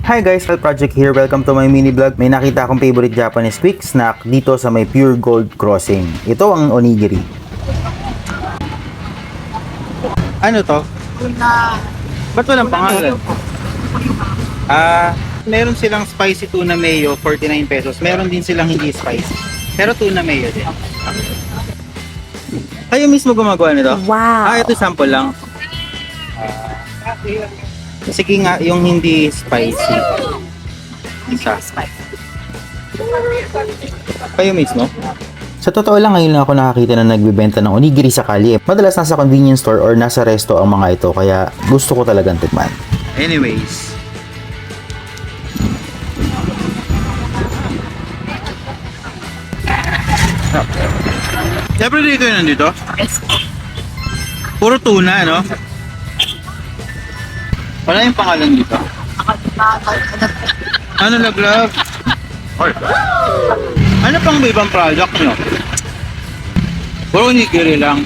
Hi guys, Project here. Welcome to my mini vlog. May nakita akong favorite Japanese quick snack dito sa may Pure Gold Crossing. Ito ang onigiri. Ano to? Ba't walang pangalan? Meron silang spicy tuna mayo, 49 pesos. Meron din silang hindi spicy. Pero tuna mayo din. Kayo mismo gumagawa nito? Wow. Ito sample lang. Sige nga, yung hindi spicy. Isa. Kayo mismo? Sa totoo lang, ngayon lang ako nakakita na nagbibenta ng onigiri sa kalye. Madalas nasa convenience store or nasa resto ang mga ito, kaya gusto ko talagang tikman. Anyways. Everyday kayo nandito? Yes. Puro tuna, no? Wala yung pangalan dito. Ano laglag? Ano pang ibang product nyo? Puro onigiri lang.